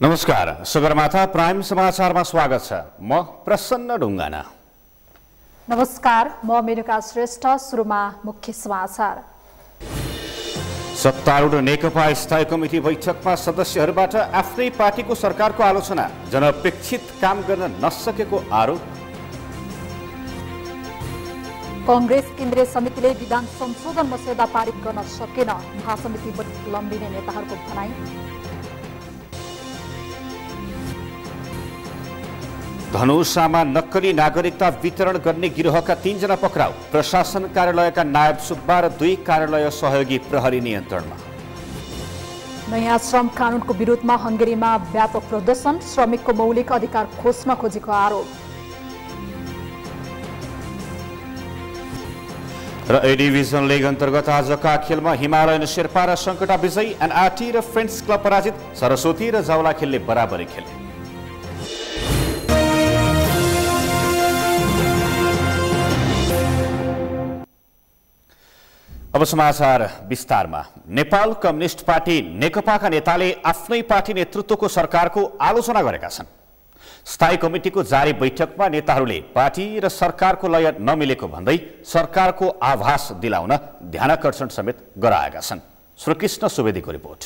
नमस्कार, सगरमाथा प्राइम समाचारमा स्वागत छ। म प्रसन्न ढुङ्गाना। नमस्कार, म मेनुका श्रेष्ठ। सुरुमा मुख्य समाचार। सत्तारूढ नेकपा स्थायी कमिटी बैठकमा सदस्यहरूबाट आफ्नै पार्टीको सरकारको आलोचना, जनअपेक्षित काम गर्न नसकेको आरोप। कांग्रेस केन्द्रीय समितिले विधान संशोधन मस्यौदा पारित गर्न सकेन, महासमिति बैठक लम्बिने नेताहरूको भनाई। धनुषामा नक्कली नागरिकता वितरण गर्ने गिरोहका 3 जना पक्राउ, प्रशासन कार्यालयका नायब सुब्बा र 2 कार्यालय सहयोगी प्रहरी नियन्त्रणमा। नयाँ श्रम कानूनको विरोधमा हंगेरीमा व्यापक प्रदर्शन, श्रमिकको मौलिक अधिकार खोज्न खोजेको आरोप। र ए डिभिजन लिग अन्तर्गत आजका खेलमा हिमालयन शेर्पा र सङ्कटा विजयी, एनआरटी र फ्रेन्ड्स क्लब पराजित, सरस्वती र जावला खेलले बराबरी खेले। अब समाचार विस्तारमा। नेपाल कम्युनिस्ट पार्टी नेकपाका नेताले आफ्नै पार्टी नेतृत्वको सरकारको आलोचना गरेका छन्। स्थायी कमिटीको जारी बैठकमा नेताहरूले पार्टी र सरकारको लय नमिलेको भन्दै सरकारको आभास दिलाउन ध्यानाकर्षण समेत गराएका छन्। श्रीकृष्ण सुवेदीको रिपोर्ट।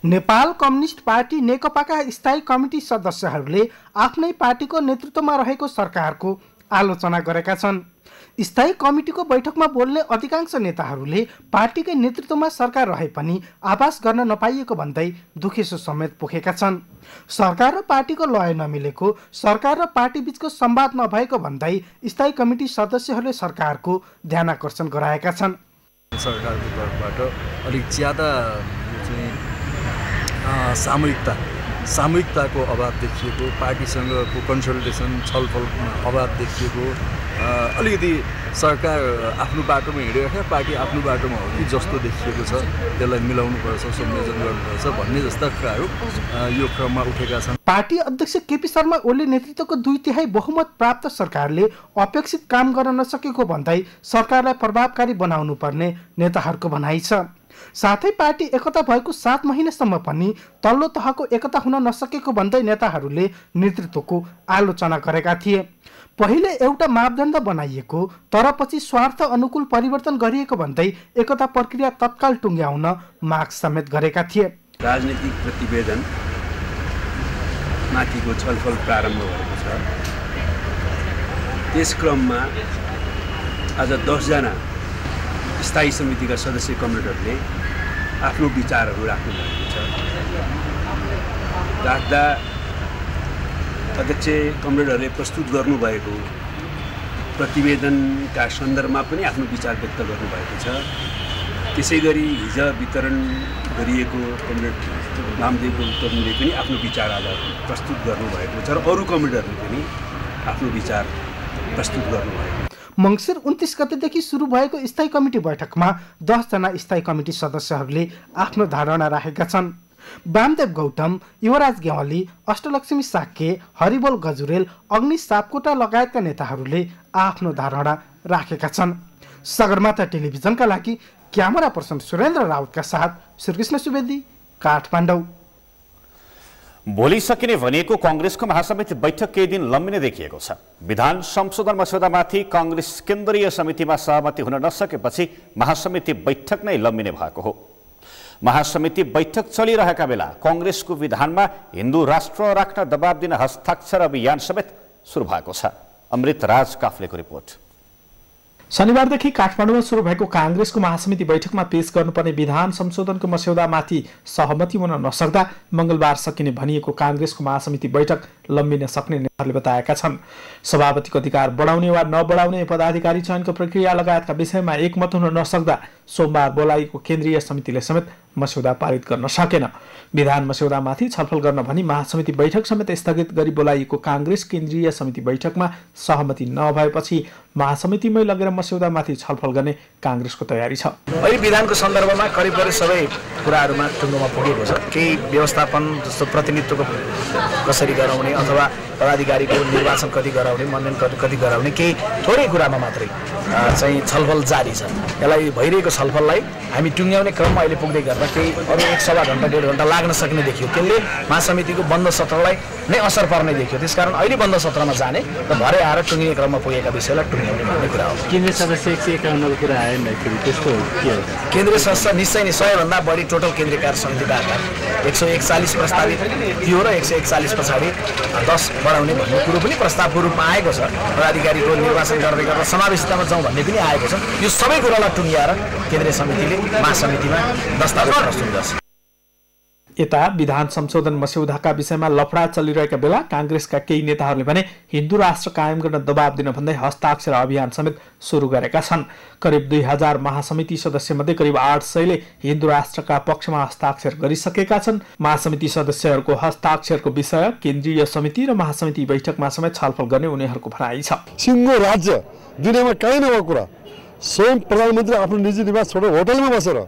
नेपाल कम्युनिस्ट पार्टी नेकपाका स्थायी कमिटी सदस्यहरूले आफ्नै पार्टीको नेतृत्वमा रहेको सरकारको आलोचना गरेका छन्। स्थायी कमिटीको बैठकमा बोल्ने अधिकांश नेताहरूले पार्टीकै नेतृत्वमा सरकार रहे पनि आभास गर्न नपाइएको भन्दै दुखेसो समेत पोखेका छन्। सरकार र पार्टीको लय नमिलेको, सरकार र पार्टी बीचको संवाद नभएको भन्दै स्थायी कमिटी सदस्यहरूले सरकारको ध्यानाकर्षण गराएका छन्। सरकारको तर्फबाट अलिक ज्यादा सामूहिकताको अभाव देखिएको, पार्टीसँगको कन्सल्टेसन छलफलमा अभाव देखिएको, अलिकति सरकार आफ्नो बाटोमा हिँडिरहेको पार्टी आफ्नो बाटोमा हो कि जस्तो देखिएको छ। त्यसलाई मिलाउनुपर्छ, संयोजन गर्नुपर्छ भन्ने जस्ता कुराहरू यो क्रममा उठेका छन्। पार्टी अध्यक्ष केपी शर्मा ओली नेतृत्वको 2/3 बहुमत प्राप्त सरकारले अपेक्षित काम गर्न नसकेको भन्दै सरकारलाई प्रभावकारी बनाउनु पर्ने नेताहरूको भनाइ छ। साथै पार्टी एकता भएको 7 महिनासम्म पनि तल्लो तहको एकता हुन नसकेको भन्दै नेताहरूले नेतृत्वको आलोचना गरेका थिए। पहिले एउटा मापदण्ड बनाइएको तर पछि स्वार्थ अनुकूल परिवर्तन गरिएको भन्दै एकता प्रक्रिया तत्काल टुङ्ग्याउन माग समेत गरेका थिए। राजनीतिक प्रतिवेदन माथिको छलफल प्रारम्भ भएको छ। त्यस क्रममा आज 10 जना स्थायी समितिका सदस्य कमरेडहरूले आफ्नो विचारहरू राख्नु भएको छ। राख्दा अध्यक्ष कमरेडहरूले प्रस्तुत गर्नुभएको प्रतिवेदनका सन्दर्भमा पनि आफ्नो विचार व्यक्त गर्नुभएको छ। त्यसै गरी हिजो वितरण गरिएको कमरेड वामदेव गौतमले पनि आफ्नो विचार आज प्रस्तुत गर्नुभएको छ र अरू कमरेडहरूले पनि आफ्नो विचार प्रस्तुत गर्नुभएको छ। मङ्सिर 29 गतेदेखि सुरु भएको स्थायी कमिटी बैठकमा 10 जना स्थायी कमिटी सदस्यहरूले आफ्नो धारणा राखेका छन्। वामदेव गौतम, युवराज गेवाली, अष्टलक्ष्मी साक्य, हरिबोल गजुरेल, अग्नि सापकोटा लगायतका नेताहरूले आफ्नो धारणा राखेका छन्। सगरमाथा टेलिभिजनका लागि क्यामेरा पर्सन सुरेन्द्र राउतका साथ श्रीकृष्ण सुवेदी, काठमाडौँ। भोलि सकिने भनिएको कांग्रेसको महासमिति बैठक केही दिन लम्बिने देखिएको छ। विधान संशोधन मस्यौदामाथि कांग्रेस केन्द्रीय समितिमा सहमति हुन नसकेपछि महासमिति बैठक नै लम्बिने भएको हो। महासमिति बैठक चलिरहेका बेला कांग्रेसको विधानमा हिन्दू राष्ट्र राख्न दबाब दिन हस्ताक्षर अभियान समेत सुरु भएको छ। अमृत राज काफ्लेको रिपोर्ट। शनिबारदेखि काठमाडौँमा सुरु भएको कांग्रेसको महासमिति बैठकमा पेश गर्नुपर्ने विधान संशोधनको मस्यौदामाथि सहमति हुन नसक्दा मंगलबार सकिने भनिएको कांग्रेसको महासमिति बैठक लम्बिन सक्ने नेताहरूले बताएका छन्। सभापतिको अधिकार बढाउने वा नबढाउने, पदाधिकारी चयनको प्रक्रिया लगायतका विषयमा एकमत हुन नसक्दा सोमबार बोलाइएको केन्द्रीय समितिले समेत मस्यौदा पारित गर्न सकेन। विधान मस्यौदामाथि छलफल गर्न भनी महासमिति बैठक समेत स्थगित गरी बोलाइएको कांग्रेस केन्द्रीय समिति बैठकमा सहमति नभएपछि महासमितिमै लगेर मस्यौदामाथि छलफल गर्ने कांग्रेसको तयारी छ। अहिले विधानको सन्दर्भमा करिब सबै कुराहरूमा टुङ्गोमा पुगेको छ। केही व्यवस्थापन जस्तो प्रतिनिधित्वको कसरी गराउने अथवा पदाधिकारीको निर्वाचन कति गराउने, मनोनयन कति गराउने केही थोरै कुरामा मात्रै चाहिँ छलफल जारी छ। यसलाई भइरहेको छलफललाई हामी टुङ्ग्याउने क्रममा अहिले पुग्दै गर्दा केही अरू 1 सवा घण्टा 1.5 घण्टा लाग्न सक्ने देखियो। त्यसले महासमितिको बन्द सत्रलाई नै असर पर्ने देखियो। त्यसकारण अहिले बन्द सत्रमा जाने र भरे आएर टुङ्गिने क्रममा पुगेका विषयलाई टुङ्ग्याउने भन्ने कुरा हो। केन्द्रीय सदस्य 151 को कुरा आएन त्यस्तो के हो? केन्द्रीय सदस्य निश्चय नै 100 भन्दा बढी टोटल केन्द्रीय कार्य समितिका आधार 141 प्रस्तावित थियो र 141 पछाडि 10 बढाउने भन्ने कुरो पनि प्रस्तावको रूपमा आएको छ। पदाधिकारीको निर्वाचन गर्दै गर्दा समावेशितामा जाउँ भन्ने पनि आएको छ। यो सबै कुरालाई टुङ्ग्याएर केन्द्रीय समितिले महासमितिमा दस्तावेज प्रस्तुत गर्छ। यता विधान संशोधन मस्यौदाका विषयमा लफडा चलिरहेका बेला कांग्रेसका केही नेताहरूले भने हिन्दू राष्ट्र कायम गर्न दबाब दिन भन्दै हस्ताक्षर अभियान समेत सुरु गरेका छन्। करिब 2000 महासमिति सदस्यमध्ये करिब 800ले हिन्दू राष्ट्रका पक्षमा हस्ताक्षर गरिसकेका छन्। महासमिति सदस्यहरूको हस्ताक्षरको विषय केन्द्रीय समिति र महासमिति बैठकमा समेत छलफल गर्ने उनीहरूको भनाइ छ। सिङ्गो राज्य दिनेमा कहीँ नभएको कुरा स्वयं प्रधानमन्त्री आफ्नो निजी निवास छोडेर होटलमा बसेर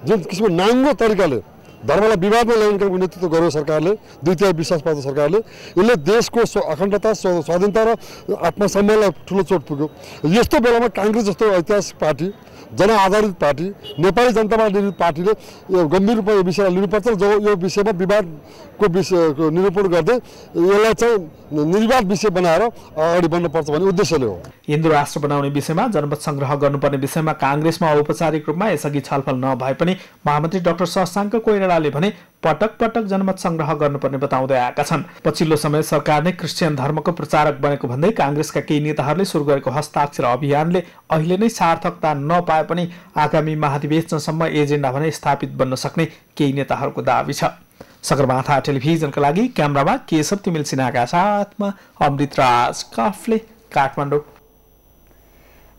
जुन किसिमको नाङ्गो तरिकाले धर्मलाई विवादमा ल्याउने कामको नेतृत्व गर्यो सरकारले, 2/3 विश्वासपात्र सरकारले, यसले देशको अखण्डता, स्वाधीनता र आत्मसम्मानलाई ठुलो चोट पुग्यो। यस्तो बेलामा कांग्रेस जस्तो ऐतिहासिक पार्टी, जनआधारित पार्टी, नेपाली जनताबाट निर्मित पार्टीले यो गम्भीर रूपमा यो विषयलाई लिनुपर्छ। जो यो विषयमा विवादको विषयको निरूपण गर्दै यसलाई चाहिँ निर्वाद विषय बनाएर अगाडि बढ्नुपर्छ भन्ने उद्देश्यले हो। हिन्दू राष्ट्र बनाउने विषयमा जनमत संग्रह गर्नुपर्ने विषयमा कांग्रेसमा औपचारिक रूपमा यसअघि छलफल नभए पनि महामन्त्री डाक्टर शशाङ्क कोइरालाले भने पटक पटक जनमत संग्रह गर्नुपर्ने बताउँदै आएका छन्। पछिल्लो समय सरकार नै क्रिस्चियन धर्मको प्रचारक बनेको भन्दै कांग्रेसका केही नेताहरूले सुरु गरेको हस्ताक्षर अभियानले अहिले नै सार्थकता नपाए पनि आगामी महाधिवेशनसम्म एजेन्डा भने स्थापित बन्न सक्ने केही नेताहरूको दाबी छ। सगरमाथा टेलिभिजनका लागि क्यामेरामा केशव तिमिल सिन्हाका साथमा अमृतराज काफले, काठमाडौँ।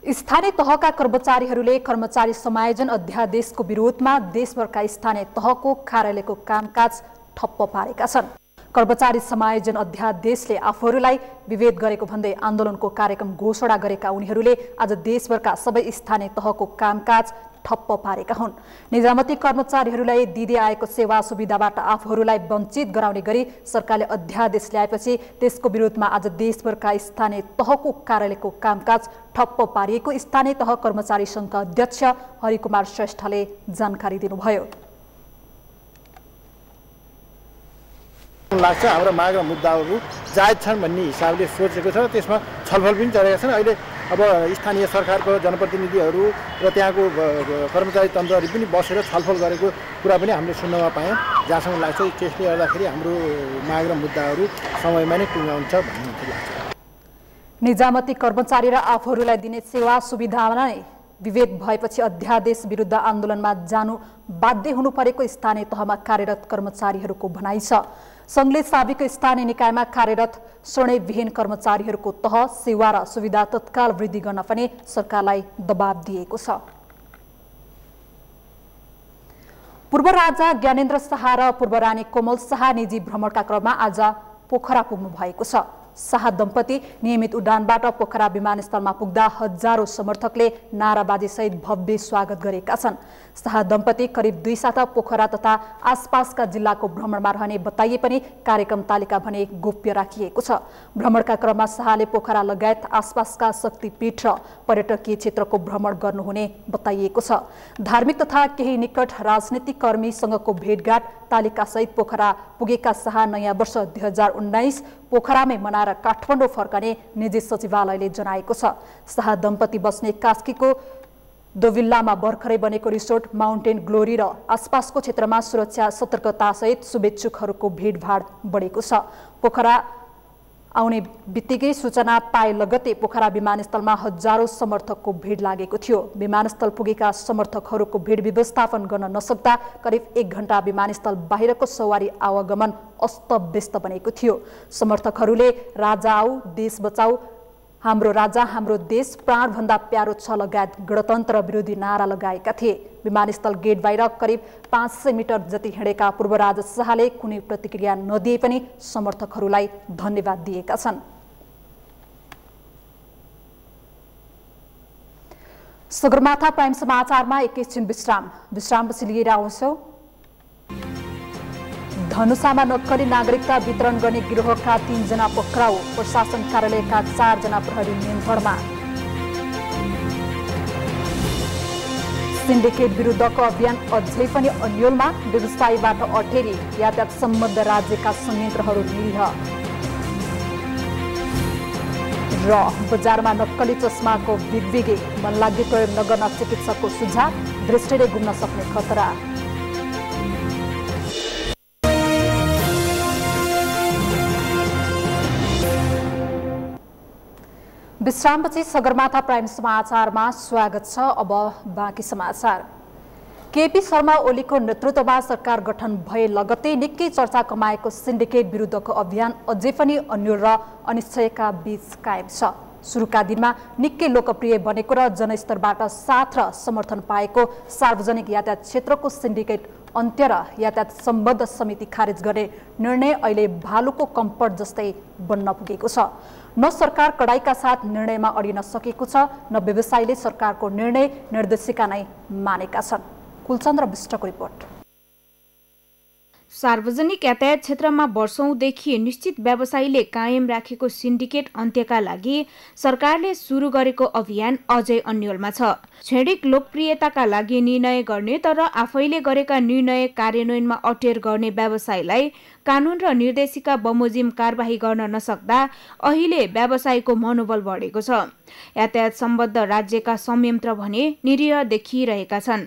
स्थानीय तहका कर्मचारीहरूले कर्मचारी समायोजन अध्यादेशको विरोधमा देशभरका स्थानीय तहको कार्यालयको कामकाज ठप्प पारेका छन्। कर्मचारी समायोजन अध्यादेशले आफूहरूलाई विभेद गरेको भन्दै आन्दोलनको कार्यक्रम घोषणा गरेका उनीहरूले आज देशभरका सबै स्थानीय तहको कामकाज ठप्प पारेका हुन्। निजामती कर्मचारीहरूलाई दिँदै आएको सेवा सुविधाबाट आफूहरूलाई वञ्चित गराउने गरी सरकारले अध्यादेश ल्याएपछि त्यसको विरोधमा आज देशभरका स्थानीय तहको कार्यालयको कामकाज ठप्प पारिएको स्थानीय तह कर्मचारी संघका अध्यक्ष हरिकुमार श्रेष्ठले जानकारी दिनुभयो। लाग्छ हाम्रो माग र मुद्दाहरू जायज छन् भन्ने हिसाबले सोचेको छ। त्यसमा छलफल पनि चलेका छन्। अहिले अब स्थानीय सरकारको जनप्रतिनिधिहरू र त्यहाँको कर्मचारी तन्त्रहरू पनि बसेर छलफल गरेको कुरा पनि हामीले सुन्नमा पायौँ। जहाँसम्म लाग्छ त्यसले गर्दाखेरि हाम्रो माग र मुद्दाहरू समयमा नै टुङ्गाउँछ भन्ने लाग्छ। निजामती कर्मचारी र आफूहरूलाई दिने सेवा सुविधामा नै विभेद भएपछि अध्यादेश विरुद्ध आन्दोलनमा जानु बाध्य हुनु परेको स्थानीय तहमा कार्यरत कर्मचारीहरूको भनाइ छ। संघले साबिक स्थानीय निकायमा कार्यरत श्रेणीविहीन कर्मचारीहरूको तह सेवा र सुविधा तत्काल वृद्धि गर्न पनि सरकारलाई दबाब दिएको छ। पूर्व राजा ज्ञानेन्द्र शाह र पूर्व रानी कोमल शाह निजी भ्रमणका क्रममा आज पोखरा पुग्नु भएको छ। शाह दम्पति नियमित उडानबाट पोखरा विमानस्थलमा पुग्दा हजारौं समर्थकले नाराबाजी सहित भव्य स्वागत गरेका छन्। शाह दम्पति करिब 2 साता पोखरा तथा आसपासका जिल्लाको भ्रमणमा रहने बताइए पनि कार्यक्रम तालिका भने गोप्य राखिएको छ। भ्रमणका क्रममा शाहले पोखरा लगायत आसपासका शक्तिपीठ र पर्यटकीय क्षेत्रको भ्रमण गर्नुहुने बताइएको छ। धार्मिक तथा केही निकट राजनीतिक कर्मीसँगको भेटघाट तालिका सहित पोखरा पुगेका शाह नयाँ वर्ष 2019 पोखरामै मनाएर काठमाडौँ फर्कने निजी सचिवालयले जनाएको छ। शाह दम्पति बस्ने कास्कीको दोविल्लामा भर्खरै बनेको रिसोर्ट माउन्टेन ग्लोरी र आसपासको क्षेत्रमा सुरक्षा सतर्कता सहित शुभेच्छुकहरूको भिडभाड बढेको छ। पोखरा आउने बित्तिकै सूचना पाए लगत्तै पोखरा विमानस्थलमा हजारौं समर्थकको भिड लागेको थियो। विमानस्थल पुगेका समर्थकहरूको भिड व्यवस्थापन गर्न नसक्दा करिब 1 घण्टा विमानस्थल बाहिरको सवारी आवागमन अस्तव्यस्त बनेको थियो। समर्थकहरूले राजा आऊ देश बचाऊ, हाम्रो राजा हाम्रो देश प्राणभन्दा प्यारो छ लगायत गणतन्त्र विरोधी नारा लगाएका थिए। विमानस्थल गेट बाहिर करिब 500 मिटर जति हिँडेका पूर्व राजा शाहले कुनै प्रतिक्रिया नदिए पनि समर्थकहरूलाई धन्यवाद दिएका छन्। सगरमाथा प्राइम समाचारमा एकैछिन विश्रामपछि लिएर आउँछौं। धनुषामा नक्कली नागरिकता वितरण गर्ने गिरोहका 3 जना पक्राउ, प्रशासन कार्यालयका 4 जना प्रहरी नियन्त्रणमा। सिन्डिकेट विरुद्धको अभियान अझै पनि अन्योलमा, व्यवसायीबाट अटेरी, यातायात सम्बद्ध राज्यका संयन्त्रहरू निरीह। र बजारमा नक्कली चस्माको बिगबिगे, मनलाग्दो प्रयोग नगर्न चिकित्सकको सुझाव, दृष्टिले गुम्न सक्ने खतरा। विश्रामपछि सगरमाथा प्राइम समाचारमा स्वागत छ। अब बाँकी समाचार। केपी शर्मा ओलीको नेतृत्वमा सरकार गठन भए लगत्तै निकै चर्चा कमाएको सिन्डिकेट विरुद्धको अभियान अझै पनि अन्यल र अनिश्चयका बीच कायम छ। सुरुका दिनमा निकै लोकप्रिय बनेको र जनस्तरबाट साथ र समर्थन पाएको सार्वजनिक यातायात क्षेत्रको सिन्डिकेट अन्त्य र यातायात सम्बद्ध समिति खारेज गर्ने निर्णय अहिले भालुको कम्पट जस्तै बन्न पुगेको छ। न सरकार कडाइका साथ निर्णयमा अडिन सकेको छ, न व्यवसायीले सरकारको निर्णय निर्देशिका नै मानेका छन्। कुलचन्द्र विष्टको रिपोर्ट। सार्वजनिक यातायात क्षेत्रमा वर्षौंदेखि निश्चित व्यवसायीले कायम राखेको सिन्डिकेट अन्त्यका लागि सरकारले सुरु गरेको अभियान अझै अन्यलमा छ। क्षणिक लोकप्रियताका लागि निर्णय गर्ने तर आफैले गरेका निर्णय कार्यान्वयनमा अटेर गर्ने व्यवसायीलाई कानून र निर्देशिका बमोजिम कारबाही गर्न नसक्दा अहिले व्यवसायको मनोबल बढेको छ। यातायात सम्बद्ध राज्यका संयन्त्र भने निरीह देखिरहेका छन्।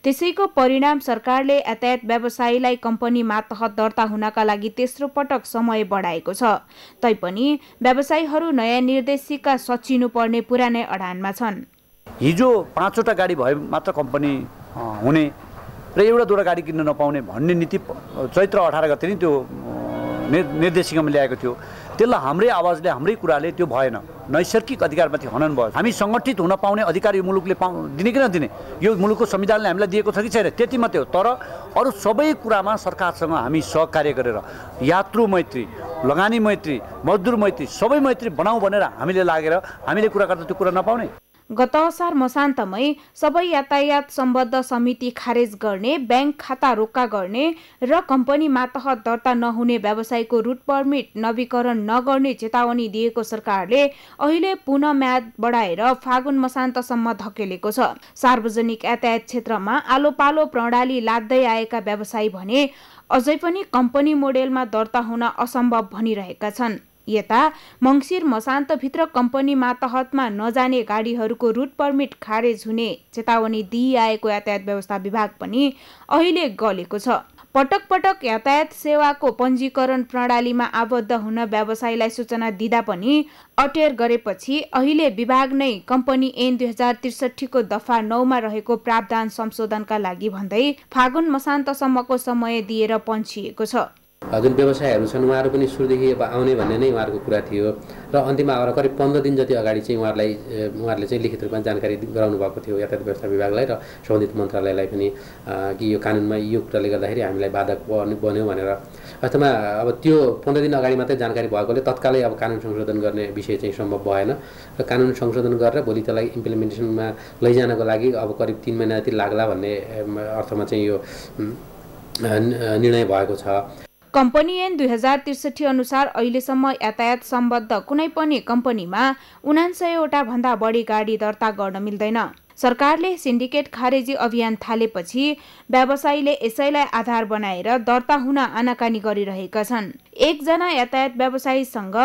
त्यसैको परिणाम सरकारले यातायात व्यवसायीलाई कम्पनी मातहत दर्ता हुनका लागि तेस्रो पटक समय बढाएको छ। तैपनि व्यवसायीहरू नयाँ निर्देशिका सचिनु पर्ने पुरानै अडानमा छन्। हिजो 5 वटा गाडी भए मात्र कम्पनी हुने र एउटा दुईवटा गाडी किन्न नपाउने भन्ने नीति चैत्र 18 गते नि त्यो निर्देशिकामा ल्याएको थियो। त्यसलाई हाम्रै आवाजले हाम्रै कुराले त्यो भएन। नैसर्गिक अधिकारमाथि हनन भयो। हामी सङ्गठित हुन पाउने अधिकार यो मुलुकले दिने कि नदिने, यो मुलुकको संविधानले हामीलाई दिएको छ कि छैन, त्यति मात्रै हो। तर अरू सबै कुरामा सरकारसँग हामी सहकार्य गरेर यात्रु मैत्री, लगानी मैत्री, मजदुर मैत्री, सबै मैत्री बनाऊ भनेर हामीले लागेर हामीले कुरा गर्दा त्यो कुरा नपाउने। गत असार मसान्तमै सबै यातायात सम्बद्ध समिति खारेज गर्ने, ब्याङ्क खाता रोक्का गर्ने र कम्पनी मातहत दर्ता नहुने व्यवसायको रुट परमिट नवीकरण नगर्ने चेतावनी दिएको सरकारले अहिले पुनः म्याद बढाएर फागुन मसान्तसम्म धकेलेको छ। सार्वजनिक यातायात क्षेत्रमा आलो पालो प्रणाली लाद्दै आएका व्यवसायी भने अझै पनि कम्पनी मोडेलमा दर्ता हुन असम्भव भनिरहेका छन्। यता मङ्सिर मसान्तभित्र कम्पनी मातहतमा नजाने गाडीहरूको रुट परमिट खारेज हुने चेतावनी दिइआएको यातायात व्यवस्था विभाग पनि अहिले गलेको छ। पटक पटक यातायात सेवाको पञ्जीकरण प्रणालीमा आबद्ध हुन व्यवसायीलाई सूचना दिँदा पनि अटेर गरेपछि अहिले विभाग नै कम्पनी ऐन 2063 को दफा 9 मा रहेको प्रावधान संशोधनका लागि भन्दै फागुन मसान्तसम्मको समय दिएर पन्छिएको छ। जुन व्यवसायहरू छन् उहाँहरू पनि सुरुदेखि अब आउने भन्ने नै उहाँहरूको कुरा थियो र अन्तिममा आएर करिब 15 दिन जति अगाडि चाहिँ उहाँहरूले चाहिँ लिखित रूपमा जानकारी गराउनु भएको थियो यातायात व्यवस्था विभागलाई र सम्बन्धित मन्त्रालयलाई पनि कि यो कानुनमा यो कुराले गर्दाखेरि हामीलाई बाधक बन्यो भनेर। अथवा अब त्यो 15 दिन अगाडि मात्रै जानकारी भएकोले तत्कालै अब कानुन संशोधन गर्ने विषय चाहिँ सम्भव भएन र कानुन संशोधन गरेर भोलि त्यसलाई इम्प्लिमेन्टेसनमा लैजानको लागि अब करिब 3 महिना जति लाग्ला भन्ने अर्थमा चाहिँ यो निर्णय भएको छ। कम्पनी ऐन 2063 अनुसार अहिलेसम्म यातायात सम्बद्ध कुनै पनि कम्पनीमा 99 वटा भन्दा बढी गाडी दर्ता गर्न मिल्दैन। सरकारले सिन्डिकेट खारेजी अभियान थालेपछि व्यवसायीले यसैलाई आधार बनाएर दर्ता हुन आनाकानी गरिरहेका छन्। एकजना यातायात व्यवसायीसँग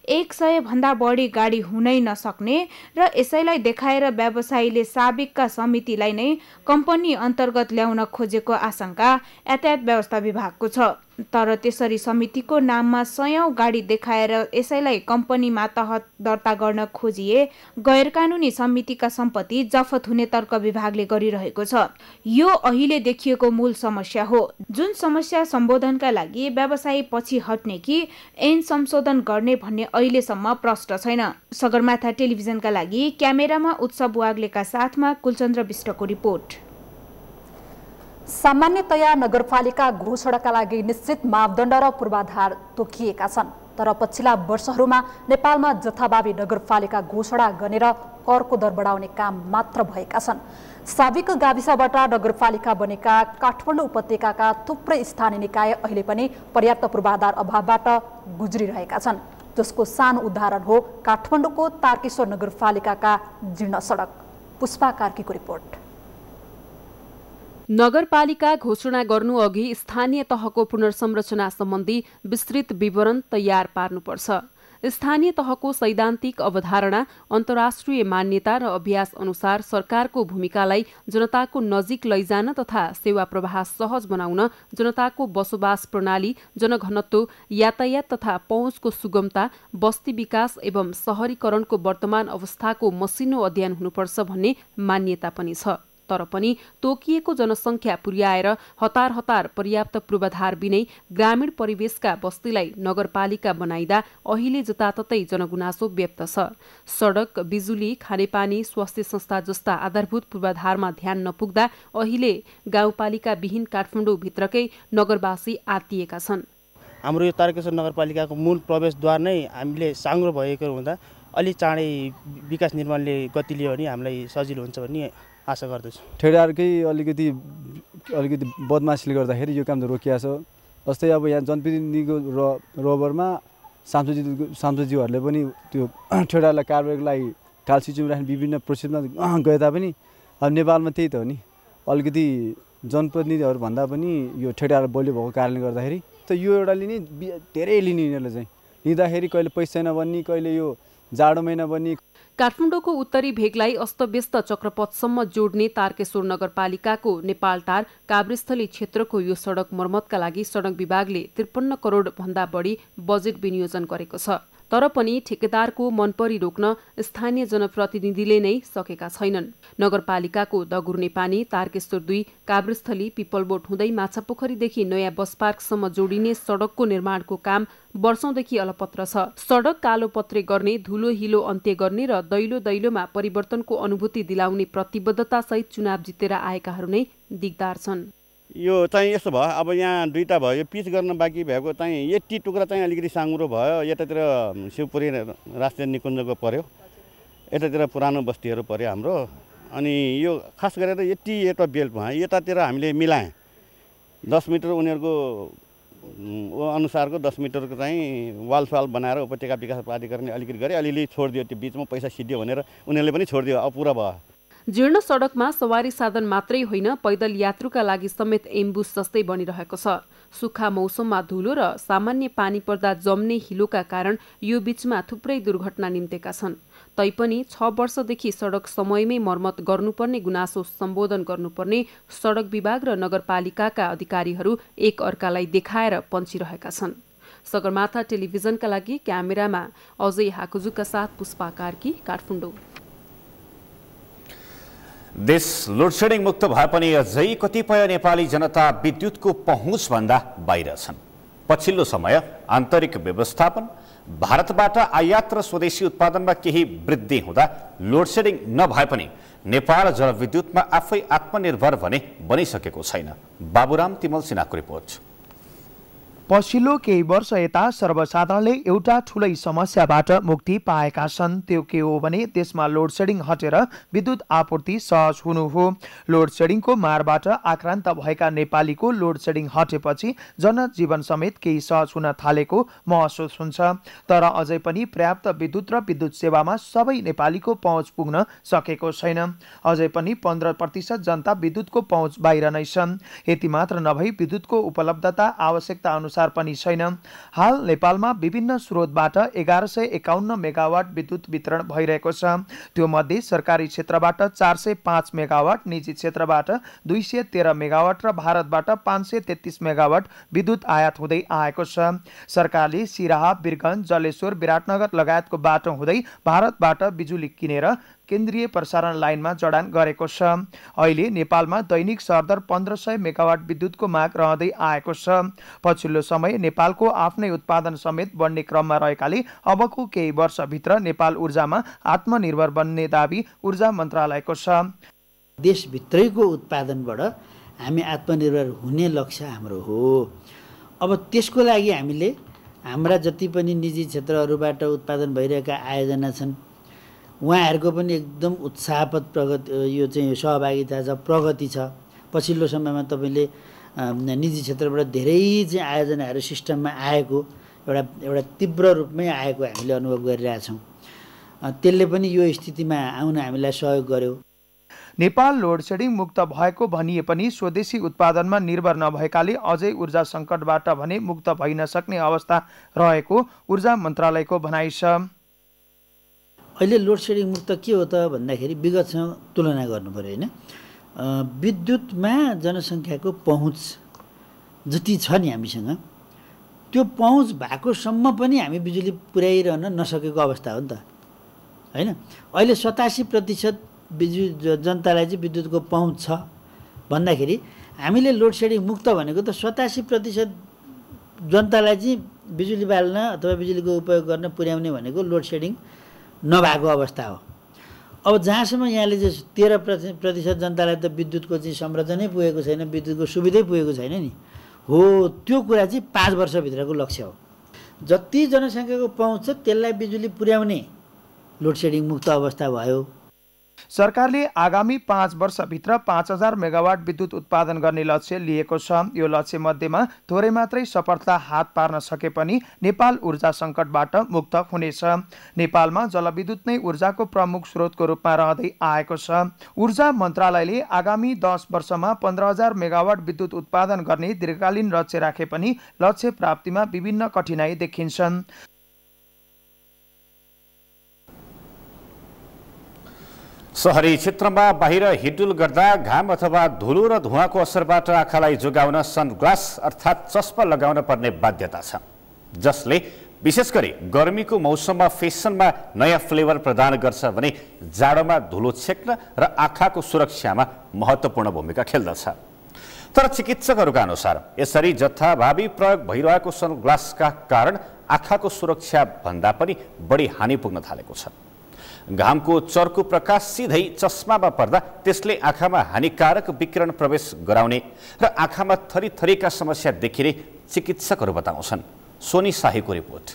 100 भन्दा बढी गाडी हुनै नसक्ने र यसैलाई देखाएर व्यवसायीले साबिकका समितिलाई नै कम्पनी अन्तर्गत ल्याउन खोजेको आशंका यातायात व्यवस्था विभागको छ। तर त्यसरी समितिको नाममा 100 गाडी देखाएर यसैलाई कम्पनी मातहत दर्ता गर्न खोजिए गैर कानुनी समितिका सम्पत्ति जफत हुने तर्क विभागले गरिरहेको छ। यो अहिले देखिएको मूल समस्या हो, जुन समस्या सम्बोधनका लागि व्यवसायी पछि हट्ने कि ऐन संशोधन गर्ने भन्ने अहिलेसम्म प्रष्ट छैन। सगरमाथा टेलिभिजनका लागि क्यामेरामा उत्सव वाग्लेका साथमा कुलचन्द्र विष्टको रिपोर्ट। सामान्यतया नगरपालिका घोषणाका लागि निश्चित मापदण्ड र पूर्वाधार तोकिएका छन्। तर पछिल्ला वर्षहरूमा नेपालमा जथाभावी नगरपालिका घोषणा गरेर करको दर बढाउने काम मात्र भएका छन्। साविक गाविसबाट नगरपालिका बनेका काठमाडौँ उपत्यकाका थुप्रै स्थानीय निकाय अहिले पनि पर्याप्त पूर्वाधार अभावबाट गुज्रिरहेका छन्, जसको सानो उदाहरण हो काठमाडौँको तारकेश्वर नगरपालिकाका जीर्ण सडक। पुष्पा कार्कीको रिपोर्ट। नगरपालिका घोषणा गर्नु अघि स्थानीय तहको पुनर्संरचना सम्बन्धी विस्तृत विवरण तयार पार्नुपर्छ। स्थानीय तहको सैद्धान्तिक अवधारणा, अन्तर्राष्ट्रिय मान्यता र अभ्यास अनुसार सरकारको भूमिकालाई जनताको नजिक लैजान तथा सेवा प्रवाह सहज बनाउन जनताको बसोबास प्रणाली, जनघनत्व, यातायात तथा पहुँचको सुगमता, बस्ती विकास एवं शहरीकरणको वर्तमान अवस्थाको मसिनो अध्ययन हुनुपर्छ भन्ने मान्यता पनि छ। तर पनि तोकिएको जनसङ्ख्या पुर्याएर हतार हतार पर्याप्त पूर्वाधार बिनै ग्रामीण परिवेशका बस्तीलाई नगरपालिका बनाइदा अहिले जताततै जनगुनासो व्यक्त छ। सडक, बिजुली, खानेपानी, स्वास्थ्य संस्था जस्ता आधारभूत पूर्वाधारमा ध्यान नपुग्दा अहिले गाउँपालिका विहीन काठमाडौँ भित्रकै नगरवासी आत्तिएका छन्। हाम्रो यो तारकेश्वर नगरपालिकाको मूल प्रवेशद्वार नै हामीले साङ्ग्रो भएको हुँदा अलि चाँडै विकास निर्माणले गति लियो भने हामीलाई सजिलो हुन्छ भन्ने आशा गर्दछु। ठेकेदारकै अलिकति बदमासीले गर्दाखेरि यो काम त रोकिएको छ। जस्तै अब यहाँ जनप्रतिनिधिको रबरमा सांसदज्यूहरूले पनि त्यो ठेकेदारलाई कारबाहीको लागि टालसिचुमा राख्ने विभिन्न प्रोसेसमा गए तापनि अब नेपालमा त्यही त हो नि, अलिकति जनप्रतिनिधिहरूभन्दा पनि यो ठेकेदार बलियो भएको कारणले गर्दाखेरि त यो एउटा लिने धेरै लिने यिनीहरूले चाहिँ लिँदाखेरि कहिले पैसा नबन्ने, कहिले यो जाडो महिना बन्ने। काठमाडौँको उत्तरी भेगलाई अस्तव्यस्त चक्रपथसम्म जोड्ने तारकेश्वर नगरपालिकाको नेपालटार काभ्रेस्थली क्षेत्रको यो सडक मर्मतका लागि सडक विभागले 53 करोड भन्दा बढी बजेट विनियोजन गरेको छ। तर पनि ठेकेदारको मनपरी रोक्न स्थानीय जनप्रतिनिधिले नै सकेका छैनन्। नगरपालिकाको दगुर्ने पानी, तारकेश्वर 2, काभ्रेस्थली, पिपलबोट हुँदै माछापोखरीदेखि नयाँ बस पार्कसम्म जोडिने सडकको निर्माणको काम वर्षौंदेखि अलपत्र छ। सडक कालोपत्रे गर्ने, धुलो हिलो अन्त्य गर्ने र दैलो दैलोमा परिवर्तनको अनुभूति दिलाउने प्रतिबद्धतासहित चुनाव जितेर आएकाहरू नै दिगदार छन्। यो चाहिँ यस्तो भयो, अब यहाँ दुईटा भयो, यो पिच गर्न बाँकी भएको चाहिँ यति टुक्रा चाहिँ अलिकति साङ्ग्रो भयो। यतातिर शिवपुरी राष्ट्रिय निकुञ्जको पर्यो, यतातिर पुरानो बस्तीहरू पर्यो हाम्रो। अनि यो खास गरेर यति एउटा बेल्ट भयो, यतातिर हामीले मिलाएँ 10 मिटर उनीहरूको अनुसारको 10 मिटरको चाहिँ वालसाल बनाएर उपत्यका विकास प्राधिकरणले अलिकति गरे, अलिअलि छोडिदियो, त्यो बिचमा पैसा सिद्धियो भनेर उनीहरूले पनि छोडिदियो। अब पुरा भयो। जीर्ण सडकमा सवारी साधन मात्रै होइन, पैदल यात्रुका लागि समेत एम्बुस जस्तै बनिरहेको छ। सुक्खा मौसममा धुलो र सामान्य पानी पर्दा जम्ने हिलोका कारण यो बीचमा थुप्रै दुर्घटना निम्तेका छन्। तैपनि 6 वर्षदेखि सडक समयमै मर्मत गर्नुपर्ने गुनासो सम्बोधन गर्नुपर्ने सडक विभाग र नगरपालिकाका अधिकारीहरू एक अर्कालाई देखाएर पन्छिरहेका छन्। सगरमाथा टेलिभिजनका लागि क्यामेरामा अजय हाकुजुका साथ पुष्पा कार्की, काठमाडौँ। देश लोडसेडिङ मुक्त भए पनि अझै कतिपय नेपाली जनता विद्युतको पहुँचभन्दा बाहिर छन्। पछिल्लो समय आन्तरिक व्यवस्थापन, भारतबाट आयात र स्वदेशी उत्पादनमा केही वृद्धि हुँदा लोडसेडिङ नभए पनि नेपाल जलविद्युतमा आफै आत्मनिर्भर भने बनिसकेको छैन। बाबुराम तिमल सिन्हाको रिपोर्ट। पछिल्लो केही वर्ष यता सर्वसाधारणले एउटा ठुलै समस्याबाट मुक्ति पाएका छन्। त्यो के हो भने देशमा लोडसेडिङ हटेर विद्युत आपूर्ति सहज हुनु हो। लोडसेडिङको मारबाट आक्रान्त भएका नेपालीको लोडसेडिङ हटेपछि जनजीवन समेत केही सहज हुन थालेको महसुस हुन्छ। तर अझै पनि पर्याप्त विद्युत र विद्युत सेवामा सबै नेपालीको पहुँच पुग्न सकेको छैन। अझै पनि 15% जनता विद्युतको पहुँच बाहिर नै छन्। यति मात्र नभई विद्युतको उपलब्धता आवश्यकता अनुसार पनि छैन। हाल नेपालमा विभिन्न स्रोतबाट 1151 मेगावाट विद्युत वितरण भइरहेको छ। त्यो मध्ये सरकारी क्षेत्रबाट 405 मेगावाट, निजी क्षेत्रबाट 213 मेगावाट र भारतबाट 533 मेगावाट विद्युत आयात हुँदै आएको छ। सरकारले सिराहा, बिरगञ्ज, जलेश्वर, विराटनगर लगायतको बाटो हुँदै भारतबाट बिजुली किनेर केन्द्रीय प्रसारण लाइनमा जडान गरेको छ। अहिले नेपालमा दैनिक सरदर 1500 मेगावाट विद्युतको माग रहँदै आएको छ। पछिल्लो समय नेपालको आफ्नै उत्पादन समेत बढ्ने क्रममा रहेकाले अबको केही वर्षभित्र नेपाल ऊर्जामा आत्मनिर्भर बन्ने दाबी ऊर्जा मन्त्रालयको छ। देशभित्रैको उत्पादनबाट हामी आत्मनिर्भर हुने लक्ष्य हाम्रो हो। अब त्यसको लागि हामीले हाम्रा जति पनि निजी क्षेत्रहरूबाट उत्पादन भइरहेका आयोजना छन् उहाँहरूको पनि एकदम उत्साहप्रद प्रगति यो चाहिँ सहभागिता छ, प्रगति छ। पछिल्लो समयमा तपाईँले निजी क्षेत्रबाट धेरै चाहिँ आयोजनाहरू सिस्टममा आएको एउटा तीव्र रूपमै आएको हामीले अनुभव गरिरहेछौँ। त्यसले पनि यो स्थितिमा आउन हामीलाई सहयोग गर्यो। नेपाल लोड सेडिङ मुक्त भएको भनिए पनि स्वदेशी उत्पादनमा निर्भर नभएकाले अझै ऊर्जा सङ्कटबाट भने मुक्त भइ नसक्ने अवस्था रहेको ऊर्जा मन्त्रालयको भनाइ छ। अहिले लोड सेडिङ मुक्त के हो त भन्दाखेरि विगतसँग तुलना गर्नु पर्यो होइन। विद्युतमा जनसङ्ख्याको पहुँच जति छ नि हामीसँग त्यो पहुँच भएकोसम्म पनि हामी बिजुली पुर्याइरहन नसकेको अवस्था हो नि त होइन। अहिले 87% जनतालाई चाहिँ विद्युतको पहुँच छ भन्दाखेरि हामीले लोड सेडिङ मुक्त भनेको त 87% जनतालाई चाहिँ बिजुली बाल्न अथवा बिजुलीको उपयोग गर्न पुर्याउने भनेको लोड सेडिङ नभएको अवस्था हो। अब जहाँसम्म यहाँले चाहिँ 13% जनतालाई त विद्युतको चाहिँ संरचनै पुगेको छैन, विद्युतको सुविधै पुगेको छैन नि हो, त्यो कुरा चाहिँ 5 वर्षभित्रको लक्ष्य हो। जति जनसङ्ख्याको पहुँच छ त्यसलाई बिजुली पुर्याउने लोड सेडिङ मुक्त अवस्था भयो। सरकारले आगामी 5 वर्षभित्र 5000 मेगावाट विद्युत उत्पादन गर्ने लक्ष्य लिएको छ। यो लक्ष्य मध्येमा थोरै मात्रै सफलता हात पार्न सके पनि नेपाल ऊर्जा सङ्कटबाट मुक्त हुनेछ। नेपालमा जलविद्युत नै ऊर्जाको प्रमुख स्रोतको रूपमा रहँदै आएको छ। ऊर्जा मन्त्रालयले आगामी 10 वर्षमा 15000 मेगावाट विद्युत उत्पादन गर्ने दीर्घकालीन लक्ष्य राखे पनि लक्ष्य प्राप्तिमा विभिन्न कठिनाई देखिन्छन्। सहरी क्षेत्रमा बाहिर हिडुल गर्दा घाम अथवा धुलो र धुवाको असरबाट आँखालाई जोगाउन सनग्लास अर्थात् चस्मा लगाउन पर्ने बाध्यता छ, जसले विशेष गरी गर्मीको मौसममा फेसनमा नयाँ फ्लेभर प्रदान गर्छ भने जाडोमा धुलो छेक्न र आँखाको सुरक्षामा महत्त्वपूर्ण भूमिका खेल्दछ। तर चिकित्सकहरूका अनुसार यसरी जथाभावी प्रयोग भइरहेको सनग्लासका कारण आँखाको सुरक्षा भन्दा पनि बढी हानि पुग्न थालेको छ। घामको चर्को प्रकाश सिधै चस्मामा पर्दा त्यसले आँखामा हानिकारक विकिरण प्रवेश गराउने र आँखामा थरीथरीका समस्या देखिने चिकित्सकहरू बताउँछन्। सोनी शाहीको रिपोर्ट।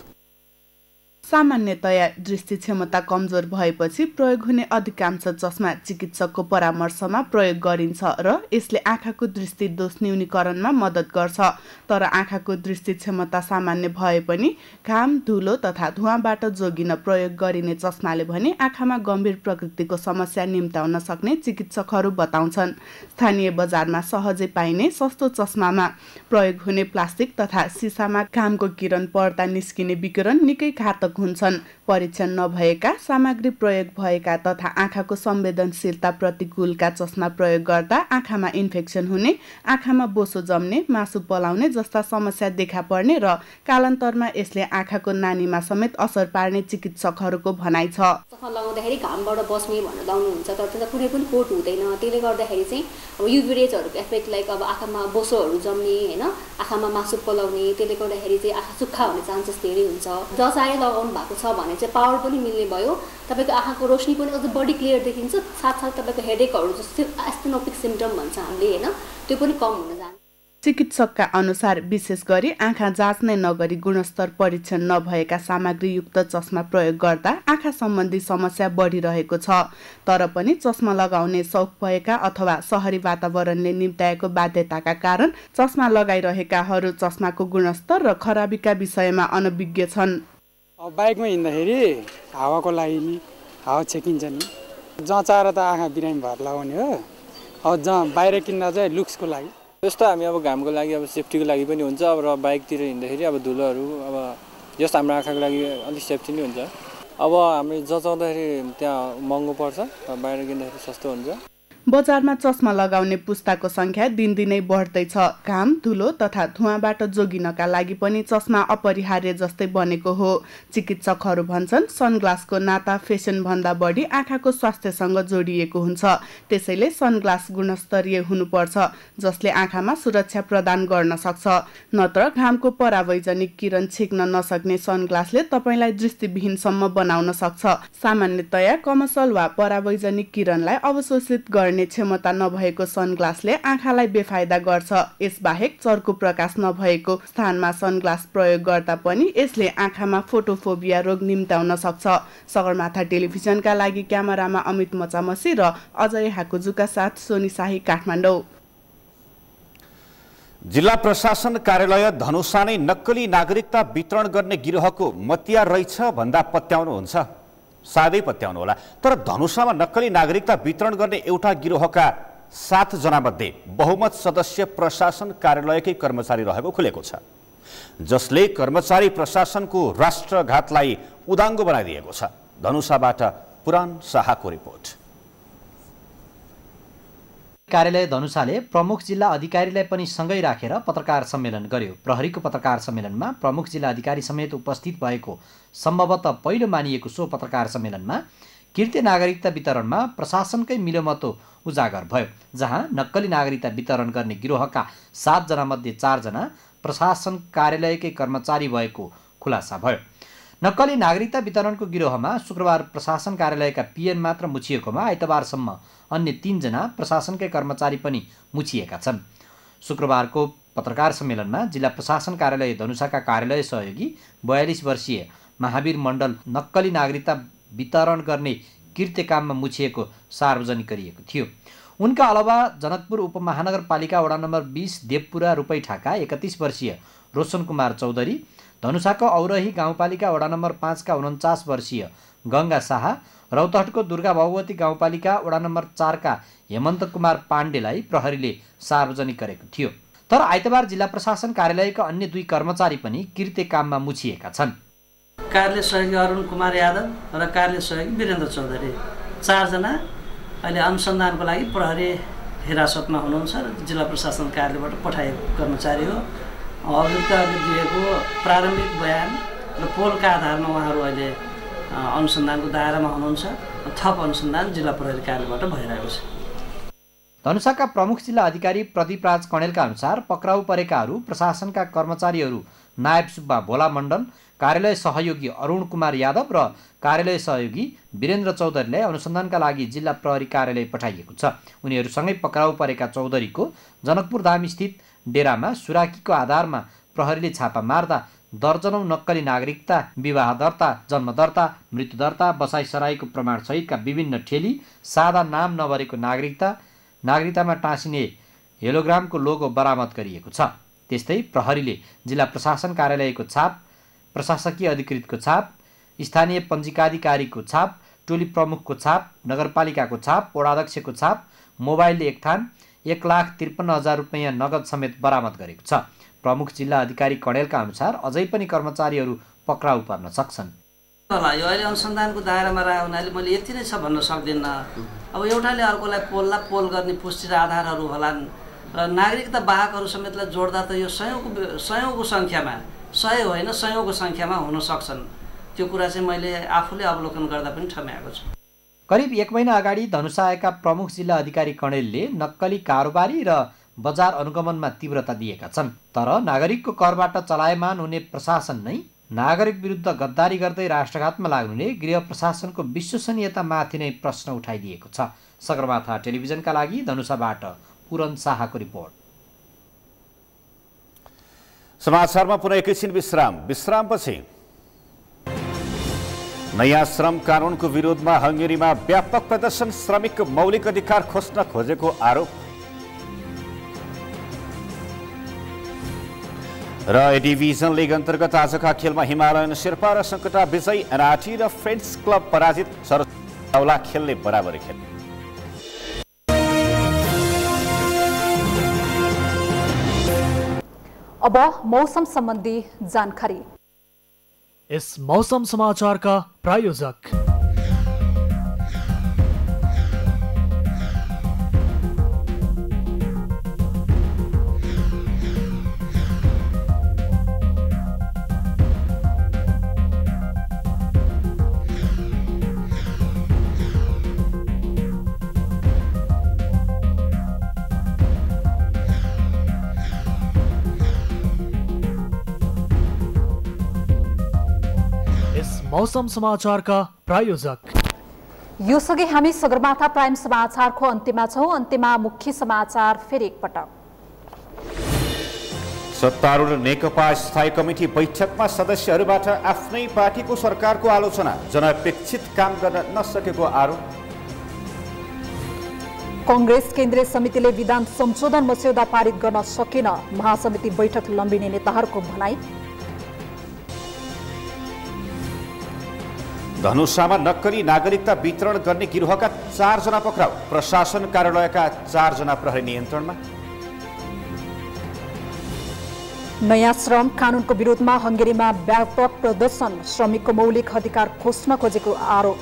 सामान्यतया दृष्टि क्षमता कमजोर भएपछि प्रयोग हुने अधिकांश चस्मा चिकित्सकको परामर्शमा प्रयोग गरिन्छ र यसले आँखाको दृष्टि दोष न्यूनीकरणमा मद्दत गर्छ। तर आँखाको दृष्टि क्षमता सामान्य भए पनि घाम, धुलो तथा धुवाँबाट जोगिन प्रयोग गरिने चस्माले भने आँखामा गम्भीर प्रकृतिको समस्या निम्त्याउन सक्ने चिकित्सकहरू बताउँछन्। स्थानीय बजारमा सहजै पाइने सस्तो चस्मामा प्रयोग हुने प्लास्टिक तथा सिसामा घामको किरण पर्दा निस्किने विकिरण निकै घातक हुन्छन्। परीक्षण नभएका, सामग्री प्रयोग भएका तथा आँखाको संवेदनशीलता प्रतिकूलका चस्मा प्रयोग गर्दा आँखामा इन्फेक्सन हुने, आँखामा बोसो जम्ने, मासु पलाउने जस्ता समस्या देखा पर्ने र कालान्तरमा यसले आँखाको नानीमा समेत असर पार्ने चिकित्सकहरूको भनाइ छ। चस्मा लगाउँदाखेरि घामबाट बस्ने भनेर लाउनुहुन्छ, तर त्यसमा कुनै पनि कोट हुँदैन। त्यसले गर्दाखेरि चाहिँ अब युभी रेजहरूको इफेक्ट लाइक अब आँखामा बोसोहरू जम्ने होइन, आँखामा मासु पलाउने, त्यसले गर्दाखेरि चाहिँ आँखा सुक्खा हुने चान्सेस धेरै हुन्छ। जसरी लगाउनु भएको छ भने चाहिँ पावर पनि मिल्ने भयो, तपाईँको आँखाको रोशनी पनि अझ बढी क्लियर देखिन्छ, साथसाथै तपाईँको हेडेकहरू जस्तो एस्टेनोपिक सिम्पटम भन्छ हामीले होइन, त्यो पनि कम हुन जान्छ। चिकित्सकका अनुसार विशेष गरी आँखा जाँच्नै नगरी गुणस्तर परीक्षण नभएका सामग्रीयुक्त चस्मा प्रयोग गर्दा आँखा सम्बन्धी समस्या बढिरहेको छ। तर पनि चस्मा लगाउने सौख भएका अथवा सहरी वातावरणले निम्त्याएको बाध्यताका कारण चस्मा लगाइरहेकाहरू चस्माको गुणस्तर र खराबीका विषयमा अनभिज्ञ छन्। बाइकमा हिँड्दाखेरि हावाको लागि नि हावा छेकिन्छ नि, जहाँ चाहेर त आँखा बिरामी भएर लगाउने हो, अब जहाँ बाहिर किन्दा चाहिँ लुक्सको लागि। जस्तो हामी अब घामको लागि अब सेफ्टीको लागि पनि हुन्छ, अब र बाइकतिर हिँड्दाखेरि अब धुलोहरू अब जस्तो हाम्रो आँखाको लागि अलिक सेफ्टी नै हुन्छ। अब हामी जचाउँदाखेरि त्यहाँ महँगो पर्छ, बाहिर किन्दाखेरि सस्तो हुन्छ। बजारमा चस्मा लगाउने पुस्ताको संख्या दिनदिनै बढ्दैछ। घाम, धुलो तथा धुवाँबाट जोगिनका लागि पनि चस्मा अपरिहार्य जस्तै बनेको हो। चिकित्सकहरू भन्छन् सनग्लासको नाता फेसन भन्दा बढी आँखाको स्वास्थ्यसँग जोडिएको हुन्छ। त्यसैले सनग्लास गुणस्तरीय हुनुपर्छ, जसले आँखामा सुरक्षा प्रदान गर्न सक्छ। नत्र घामको परावैजनिक किरण छेक्न नसक्ने सनग्लासले तपाईलाई दृष्टिविहीनसम्म बनाउन सक्छ। सामान्यतया कमर्सल वा परावैजनिक किरणलाई अवशोषित गर्ने गर्ने क्षमता नभएको सनग्लासले आँखालाई बेफाइदा गर्छ। यसबाहेक चर्को प्रकाश नभएको स्थानमा सनग्लास प्रयोग गर्दा पनि यसले आँखामा फोटोफोबिया रोग निम्त्याउन सक्छ। सगरमाथा टेलिभिजनका लागि क्यामेरामा अमित मचामसी र अजय हाकुजुका साथ सोनी शाही, काठमाडौँ। जिल्ला प्रशासन कार्यालय धनुषा नै नक्कली नागरिकता वितरण गर्ने गिरोहको मतियार रहेछ भन्दा पत्याउनुहुन्छ, साधै पत्याउनु होला। तर धनुषामा नक्कली नागरिकता वितरण गर्ने एउटा गिरोहका 7 जनामध्ये बहुमत सदस्य प्रशासन कार्यालयकै कर्मचारी रहेको खुलेको छ, जसले कर्मचारी प्रशासनको राष्ट्रघातलाई उदाङ्गो बनाइदिएको छ। धनुषाबाट पुराण शाहको रिपोर्ट। कार्यालय धनुषाले प्रमुख जिल्ला अधिकारीलाई पनि सँगै राखेर पत्रकार सम्मेलन गर्यो। प्रहरीको पत्रकार सम्मेलनमा प्रमुख जिल्ला अधिकारी समेत उपस्थित भएको सम्भवतः पहिलो मानिएको सो पत्रकार सम्मेलनमा कृत्य नागरिकता वितरणमा प्रशासनकै मिलोमतो उजागर भयो, जहाँ नक्कली नागरिकता वितरण गर्ने गिरोहका 7 जनामध्ये 4 जना प्रशासन कार्यालयकै कर्मचारी भएको खुलासा भयो। नक्कली नागरिकता वितरणको गिरोहमा शुक्रबार प्रशासन कार्यालयका पिएन मात्र मुछिएकोमा आइतबारसम्म अन्य 3 जना प्रशासनकै कर्मचारी पनि मुछिएका छन्। शुक्रबारको पत्रकार सम्मेलनमा जिल्ला प्रशासन कार्यालय धनुषाका कार्यालय सहयोगी 42 वर्षीय महावीर मण्डल नक्कली नागरिकता वितरण गर्ने कृत्य काममा मुछिएको सार्वजनिक गरिएको थियो। उनका अलावा जनकपुर उपमहानगरपालिका वडा नम्बर 20 देवपुरा रूपैठाका 31 वर्षीय रोशन कुमार चौधरी, धनुषाको औरही गाउँपालिका वडा नम्बर 5 का 49 वर्षीय गङ्गा शाह, रौतहटको दुर्गा भगवती गाउँपालिका वडा नम्बर 4 का हेमन्त कुमार पाण्डेलाई प्रहरीले सार्वजनिक गरेको थियो। तर आइतबार जिल्ला प्रशासन कार्यालयका अन्य 2 कर्मचारी पनि कृत्य काममा मुछिएका छन्। कार्यालय सहयोगी अरुण कुमार यादव र कार्यालय सहयोगी वीरेन्द्र चौधरी 4 जना अहिले अनुसन्धानको लागि प्रहरी हिरासतमा हुनुहुन्छ र जिल्ला प्रशासन कार्यालयबाट पठाइएको कर्मचारी हो। अभियुक्तहरूले दिएको प्रारम्भिक बयान र पोलका आधारमा उहाँहरू अहिले अनुसन्धानको दायरामा हुनुहुन्छ। थप अनुसन्धान जिल्ला प्रहरी कार्यालयबाट भइरहेको छ। धनुषाका प्रमुख जिल्ला अधिकारी प्रदीप राज कणेलका अनुसार पक्राउ परेकाहरू प्रशासनका कर्मचारीहरू नायब सुब्बा भोला मण्डल, कार्यालय सहयोगी अरुण कुमार यादव र कार्यालय सहयोगी वीरेन्द्र चौधरीलाई अनुसन्धानका लागि जिल्ला प्रहरी कार्यालय पठाइएको छ। उनीहरूसँगै पक्राउ परेका चौधरीको जनकपुर धाम स्थित डेरामा सुराकीको आधारमा प्रहरीले छापा मार्दा दर्जनौं नक्कली नागरिकता, विवाह दर्ता, जन्म दर्ता, मृत्यु दर्ता, बसाई सराईको प्रमाणसहितका विभिन्न ठेली, सादा नाम नभरेको नागरिकतामा टाँसिने हेलोग्रामको लोगो बरामद गरिएको छ। त्यस्तै प्रहरीले जिल्ला प्रशासन कार्यालयको छाप, प्रशासकीय अधिकृतको छाप, स्थानीय पञ्जिकाधिकारीको छाप, टोली प्रमुखको छाप, नगरपालिकाको छाप, वडाध्यक्षको छाप, मोबाइलले एक थान 1,53,000 रुपैयाँ नगद समेत बरामद गरेको छ। प्रमुख जिल्ला अधिकारी कणेलका अनुसार अझै पनि कर्मचारीहरू पक्राउ पर्न सक्छन्। यो अहिले अनुसन्धानको दायरामा रह्यो हुनाले मैले यति नै छ भन्न सक्दिनँ। अब एउटाले अर्कोलाई पोल गर्ने पुष्टि र आधारहरू होलान् र नागरिकता वाहकहरू समेतलाई जोड्दा त यो सयौँको सङ्ख्यामा, 100 होइन 100औँको सङ्ख्यामा हुन सक्छन्। त्यो कुरा चाहिँ मैले आफूले अवलोकन गर्दा पनि ठम्याएको छु। करिब 1 महिना अगाडि धनुषा आएका प्रमुख जिल्ला अधिकारी कणेलले नक्कली कारोबारी र बजार अनुगमनमा तीव्रता दिएका छन्। तर नागरिकको करबाट चलायमान हुने प्रशासन नै नागरिक विरुद्ध गद्दारी गर्दै राष्ट्रघातमा लाग्नुले गृह प्रशासनको विश्वसनीयतामाथि नै प्रश्न उठाइदिएको छ। सगरमाथा टेलिभिजनका लागि धनुषाबाट पुरन शाहको रिपोर्ट। समाचारमा पुनः एकैछिन विश्रामपछि नयाँ श्रम कानुनको विरोधमा हंगेरीमा व्यापक प्रदर्शन, श्रमिकको मौलिक अधिकार खोज्न खोजेको आरोप र ए डिभिजन लिग अन्तर्गत आजका खेलमा हिमालयन शेर्पा र सङ्कटा विजय एनआरटी र फ्रेन्ड्स क्लब पराजित, सरौला खेलले बराबरी खेल। अब मौसम सम्बन्धी जानकारी। इस मौसम समाचार का प्रायोजक मौसम समाचार का प्रायोजक यो सँगै हामी सगरमाथा प्राइम समाचारको अन्त्यमा छौं। अन्त्यमा मुख्य समाचार फेरि एकपटक। सत्तारूढ नेकपा स्थायी कमिटी बैठकमा सदस्यहरूबाट आफ्नै पार्टीको सरकारको आलोचना, जनअपेक्षित काम गर्न नसकेको आरोप। कांग्रेस केन्द्रीय समितिले विधान संशोधन मस्यौदा पारित गर्न सकेन, महासमिति बैठक लम्बिने नेताहरूको भनाई। धनुषामा नक्कली नागरिकता वितरण गर्ने गिरोहका 4 जना पक्राउ, प्रशासन कार्यालयका 4 जना प्रहरी नियन्त्रणमा। नयाँ श्रम कानूनको विरोधमा हंगेरीमा व्यापक प्रदर्शन, श्रमिकको मौलिक अधिकार खोज्न खोजेको आरोप।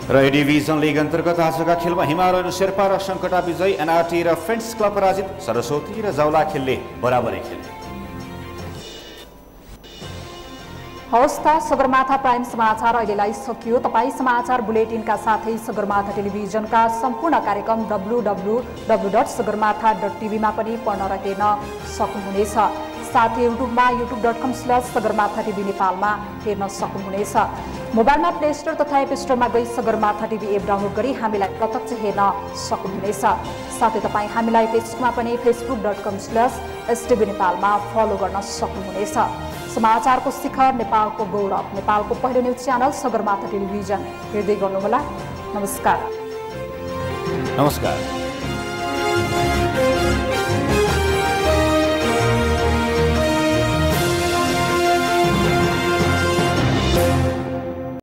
र ए डिभिजन लिग अन्तर्गत आजका खेलमा हिमालयन शेर्पा र सङ्कटा विजय, एनआरटी र फ्रेन्ड्स क्लब पराजित, सरस्वती र जाउला खेलले बराबरै खेले। हवस् त सगरमाथा प्राइम समाचार अहिलेलाई सकियो। तपाईँ समाचार बुलेटिनका साथै सगरमाथा टेलिभिजनका सम्पूर्ण कार्यक्रम www.sagarmatha.tv मा पनि पढ्न र हेर्न सक्नुहुनेछ। साथै युट्युबमा youtube.com/sagarmatha tv नेपालमा हेर्न सक्नुहुनेछ। मोबाइलमा प्ले स्टोर तथा एप स्टोरमा गई सगरमाथा टिभी एप डाउनलोड गरी हामीलाई प्रत्यक्ष हेर्न सक्नुहुनेछ। साथै तपाईँ हामीलाई फेसबुकमा पनि facebook.com/stv नेपालमा फलो गर्न सक्नुहुनेछ। समाचारको शिखर, नेपालको गौरव, नेपालको पहिलो न्युज च्यानल सगरमाथा टेलिभिजन हेर्दै गर्नुहोला। नमस्कार।